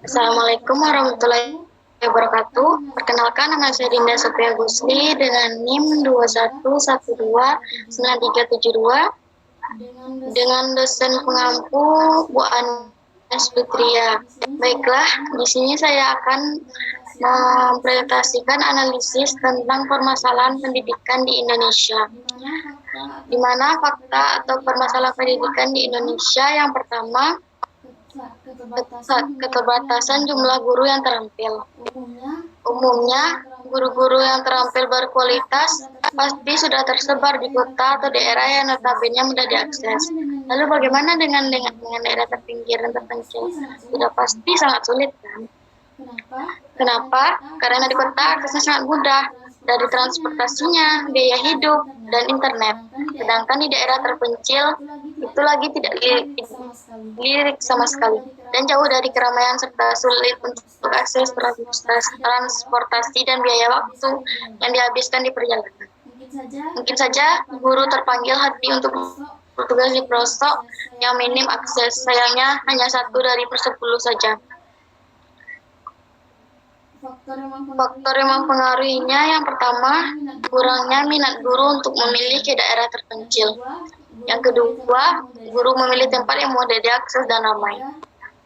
Assalamualaikum warahmatullahi wabarakatuh. Perkenalkan, nama saya Dinda Sophia Gusli dengan NIM 21129372 dengan dosen pengampu Bu Anes Fitria. Baiklah, di sini saya akan mempresentasikan analisis tentang permasalahan pendidikan di Indonesia. Di mana fakta atau permasalahan pendidikan di Indonesia yang pertama, keterbatasan jumlah guru yang terampil. Umumnya, guru-guru yang terampil berkualitas pasti sudah tersebar di kota atau daerah yang notabene mudah diakses. Lalu bagaimana dengan daerah terpinggir dan terpencil? Sudah pasti sangat sulit, kan? Kenapa? Karena di kota aksesnya sangat mudah, dari transportasinya, biaya hidup, dan internet. Sedangkan di daerah terpencil, itu lagi tidak lirik sama sekali, dan jauh dari keramaian serta sulit untuk akses transportasi dan biaya waktu yang dihabiskan di perjalanan. Mungkin saja guru terpanggil hati untuk bertugas di pelosok yang minim akses, sayangnya hanya 1 dari per 10 saja. Faktor yang mempengaruhinya yang pertama, kurangnya minat guru untuk memilih ke daerah terpencil. Yang kedua, guru memilih tempat yang mudah diakses dan ramai.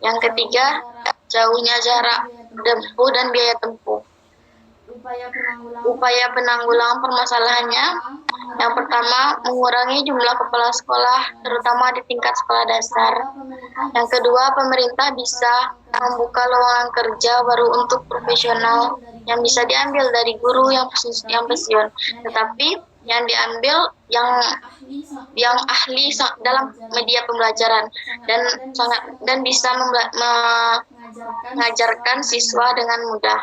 Yang ketiga, jauhnya jarak tempuh dan biaya tempuh. Upaya penanggulangan permasalahannya, yang pertama, mengurangi jumlah kepala sekolah, terutama di tingkat sekolah dasar. Yang kedua, pemerintah bisa membuka lowongan kerja baru untuk profesional yang bisa diambil dari guru yang pensiun, tetapi yang diambil yang ahli dalam media pembelajaran dan bisa mengajarkan siswa dengan mudah.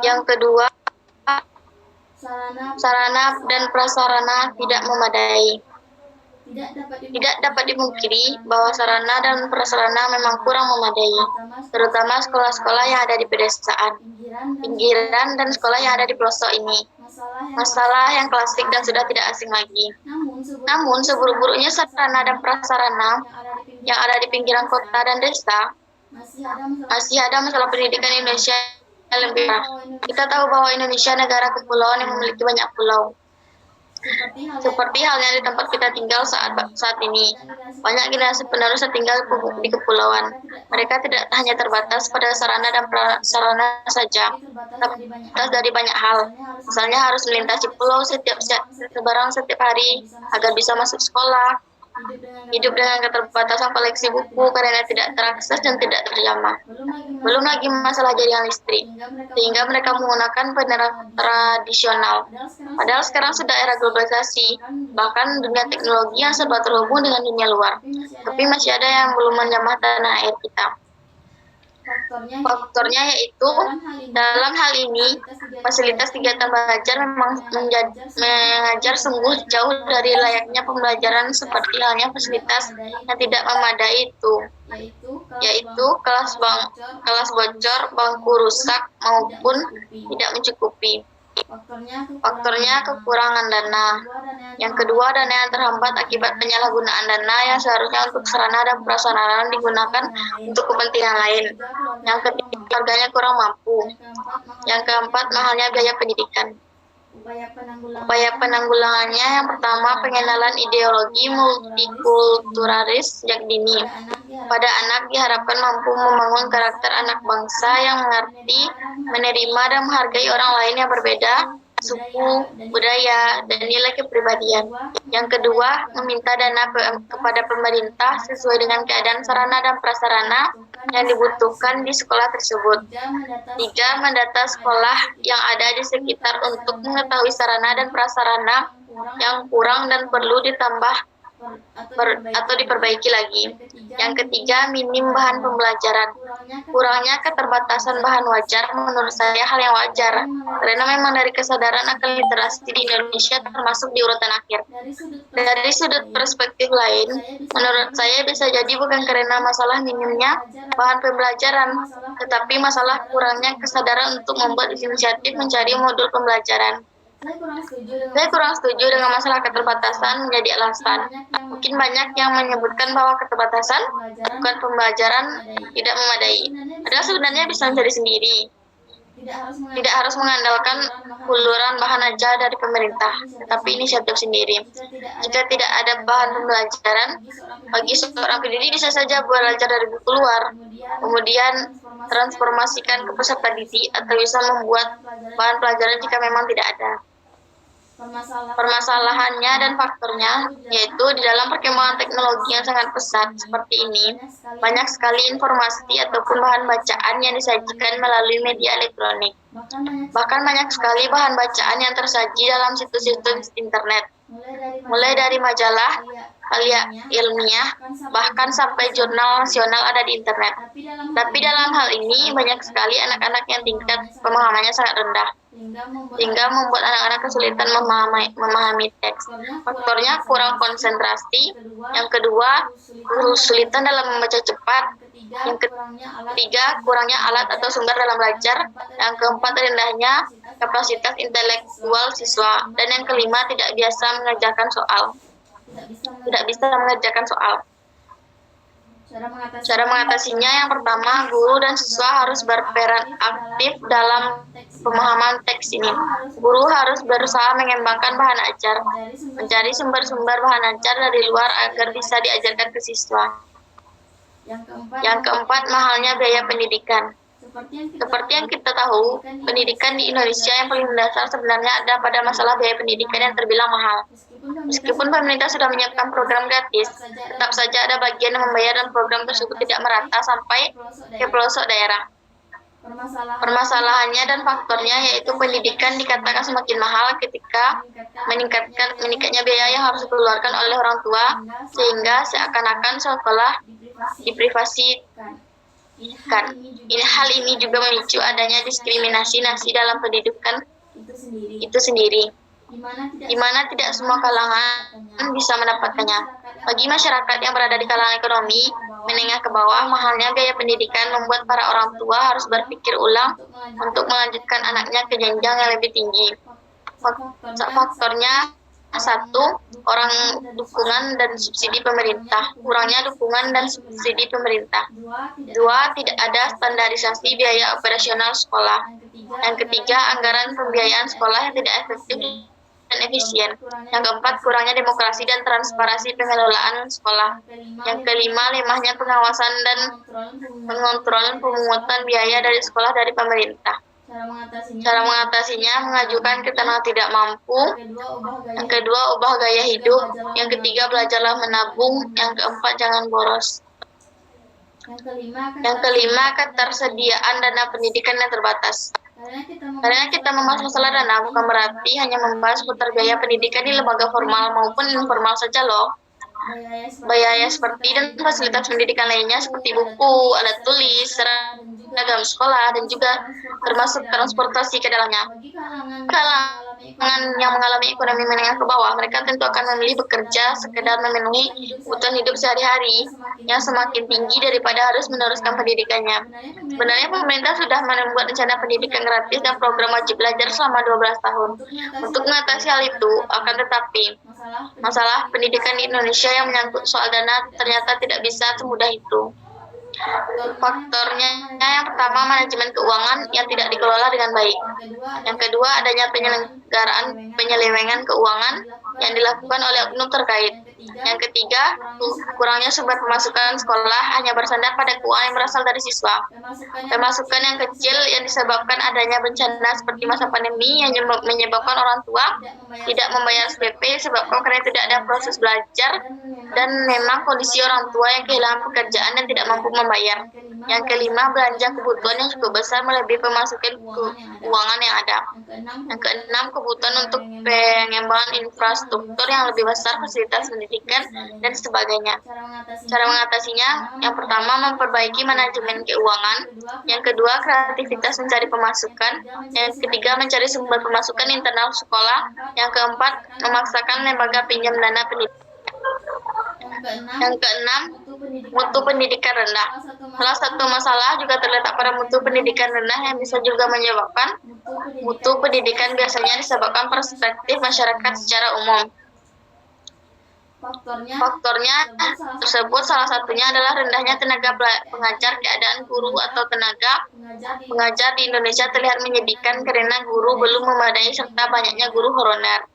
Yang kedua, sarana dan prasarana tidak memadai. Tidak dapat dipungkiri bahwa sarana dan prasarana memang kurang memadai, terutama sekolah-sekolah yang ada di pedesaan, pinggiran, dan sekolah yang ada di pelosok ini. Masalah yang klasik dan sudah tidak asing lagi. Namun, seburuk-buruknya sarana dan prasarana yang ada di pinggiran kota dan desa, masih ada masalah pendidikan Indonesia yang lebih parah. Kita tahu bahwa Indonesia negara kepulauan yang memiliki banyak pulau. Seperti halnya di tempat kita tinggal saat ini, banyak generasi penerus yang tinggal di kepulauan. Mereka tidak hanya terbatas pada sarana dan prasarana saja, tapi terbatas dari banyak hal. Misalnya harus melintasi pulau setiap hari agar bisa masuk sekolah, hidup dengan keterbatasan koleksi buku karena tidak terakses dan tidak terjamah. Belum lagi masalah jaringan listrik, sehingga mereka menggunakan penerangan tradisional. Padahal sekarang sudah era globalisasi, bahkan dunia teknologi yang serba terhubung dengan dunia luar. Tapi masih ada yang belum menjamah tanah air kita. Faktornya yaitu, dalam hal ini, fasilitas kegiatan belajar memang mengajar sungguh jauh dari layaknya pembelajaran seperti halnya fasilitas yang tidak memadai itu, yaitu kelas bocor, bangku rusak, maupun tidak mencukupi. Faktornya kekurangan dana. Yang kedua, dana yang terhambat akibat penyalahgunaan dana yang seharusnya untuk sarana dan prasarana digunakan untuk kepentingan lain. Yang ketiga, harganya kurang mampu. Yang keempat, mahalnya biaya pendidikan. Upaya penanggulangannya yang pertama, pengenalan ideologi multikulturalis sejak dini. Pada anak diharapkan mampu membangun karakter anak bangsa yang mengerti, menerima dan menghargai orang lain yang berbeda, suku, budaya, dan nilai kepribadian. Yang kedua, meminta dana kepada pemerintah sesuai dengan keadaan sarana dan prasarana yang dibutuhkan di sekolah tersebut. Tiga, mendata sekolah yang ada di sekitar untuk mengetahui sarana dan prasarana yang kurang dan perlu ditambah atau diperbaiki lagi. Yang ketiga, minim bahan pembelajaran. Kurangnya keterbatasan bahan wajar menurut saya hal yang wajar, karena memang dari kesadaran akan literasi di Indonesia termasuk di urutan akhir. Dari sudut perspektif lain, menurut saya bisa jadi bukan karena masalah minimnya bahan pembelajaran, tetapi masalah kurangnya kesadaran untuk membuat inisiatif mencari modul pembelajaran. Saya kurang setuju dengan masalah keterbatasan menjadi alasan. Mungkin banyak yang menyebutkan bahwa keterbatasan bukan pembelajaran tidak memadai. Padahal sebenarnya bisa mencari sendiri. Tidak harus mengandalkan uluran bahan ajar dari pemerintah, tetapi inisiatif sendiri. Jika tidak ada bahan pembelajaran, bagi seorang pendidik bisa saja belajar dari buku luar, kemudian transformasikan ke peserta didik atau bisa membuat bahan pelajaran jika memang tidak ada. Permasalahannya dan faktornya yaitu di dalam perkembangan teknologi yang sangat pesat seperti ini, banyak sekali informasi ataupun bahan bacaan yang disajikan melalui media elektronik. Bahkan banyak sekali bahan bacaan yang tersaji dalam situs-situs internet, mulai dari majalah, karya ilmiah, bahkan sampai jurnal nasional ada di internet. Tapi dalam hal ini banyak sekali anak-anak yang tingkat pemahamannya sangat rendah, sehingga membuat anak-anak kesulitan memahami teks. Faktornya kurang konsentrasi, yang kedua kesulitan dalam membaca cepat, yang ketiga kurangnya alat atau sumber dalam belajar, yang keempat rendahnya kapasitas intelektual siswa, dan yang kelima tidak bisa mengerjakan soal. Cara mengatasinya yang pertama, guru dan siswa harus berperan aktif dalam pemahaman teks ini. Guru harus berusaha mengembangkan bahan ajar, mencari sumber-sumber bahan ajar dari luar agar bisa diajarkan ke siswa. Yang keempat, mahalnya biaya pendidikan. Seperti yang kita tahu, pendidikan di Indonesia yang paling mendasar sebenarnya ada pada masalah biaya pendidikan yang terbilang mahal. Meskipun pemerintah sudah menyiapkan program gratis, tetap saja ada bagian yang membayar dan program tersebut tidak merata sampai ke pelosok daerah. Permasalahannya dan faktornya yaitu pendidikan dikatakan semakin mahal ketika meningkatnya biaya yang harus dikeluarkan oleh orang tua, sehingga seakan-akan sekolah diprivasikan. Hal ini juga memicu adanya diskriminasi dalam pendidikan itu sendiri, di mana tidak semua kalangan bisa mendapatkannya. Bagi masyarakat yang berada di kalangan ekonomi menengah ke bawah, mahalnya biaya pendidikan membuat para orang tua harus berpikir ulang untuk melanjutkan anaknya ke jenjang yang lebih tinggi. Faktornya satu, orang dukungan dan subsidi pemerintah, kurangnya dukungan dan subsidi pemerintah. Dua, tidak ada standarisasi biaya operasional sekolah. Yang ketiga, anggaran pembiayaan sekolah yang tidak efektif dan efisien. Yang keempat, kurangnya demokrasi dan transparansi pengelolaan sekolah. Yang kelima, lemahnya pengawasan dan pengontrolan pemungutan biaya dari sekolah dari pemerintah. Cara mengatasinya mengajukan keterangan tidak mampu. Yang kedua, ubah gaya hidup. Yang ketiga, belajarlah menabung. Yang keempat, jangan boros. Yang kelima, ketersediaan dana pendidikan yang terbatas. Karena kita membahas masalah dana bukan berarti hanya membahas seputar biaya pendidikan di lembaga formal maupun informal saja loh. Biaya seperti dan fasilitas pendidikan lainnya seperti buku, alat tulis, seragam sekolah, dan juga termasuk transportasi ke dalamnya. Kalangan yang mengalami ekonomi menengah ke bawah, mereka tentu akan memilih bekerja sekedar memenuhi kebutuhan hidup sehari-hari yang semakin tinggi daripada harus meneruskan pendidikannya. Sebenarnya pemerintah sudah membuat rencana pendidikan gratis dan program wajib belajar selama 12 tahun. Untuk mengatasi hal itu, akan tetapi masalah pendidikan di Indonesia yang menyangkut soal dana ternyata tidak bisa semudah itu. Faktornya yang pertama, manajemen keuangan yang tidak dikelola dengan baik. Yang kedua, adanya penyelewengan keuangan yang dilakukan oleh oknum terkait. Yang ketiga, kurangnya sumber pemasukan sekolah hanya bersandar pada keuangan yang berasal dari siswa. Pemasukan yang kecil yang disebabkan adanya bencana seperti masa pandemi yang menyebabkan orang tua tidak membayar SPP disebabkan karena tidak ada proses belajar dan memang kondisi orang tua yang kehilangan pekerjaan dan tidak mampu membayar. Yang kelima, belanja kebutuhan yang cukup besar melebihi pemasukan keuangan yang ada. Yang keenam, kebutuhan untuk pengembangan infrastruktur yang lebih besar, fasilitas pendidikan, dan sebagainya. Cara mengatasinya, yang pertama, memperbaiki manajemen keuangan. Yang kedua, kreativitas mencari pemasukan. Yang ketiga, mencari sumber pemasukan internal sekolah. Yang keempat, memaksakan lembaga pinjam dana pendidikan. Yang keenam, mutu pendidikan rendah. Salah satu masalah juga terletak pada mutu pendidikan rendah yang bisa juga menyebabkan mutu pendidikan biasanya disebabkan perspektif masyarakat secara umum. Faktornya tersebut salah satunya adalah rendahnya tenaga pengajar. Keadaan guru atau tenaga pengajar di Indonesia terlihat menyedihkan karena guru belum memadai serta banyaknya guru honorer.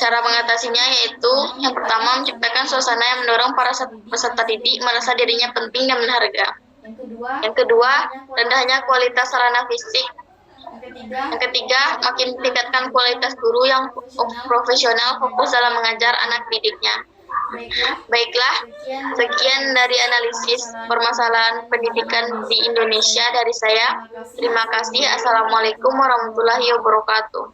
Cara mengatasinya yaitu yang pertama, menciptakan suasana yang mendorong para peserta didik merasa dirinya penting dan berharga. Yang kedua, rendahnya kualitas sarana fisik. Yang ketiga, makin meningkatkan kualitas guru yang profesional fokus dalam mengajar anak didiknya. Baiklah, sekian dari analisis permasalahan pendidikan di Indonesia dari saya. Terima kasih. Assalamualaikum warahmatullahi wabarakatuh.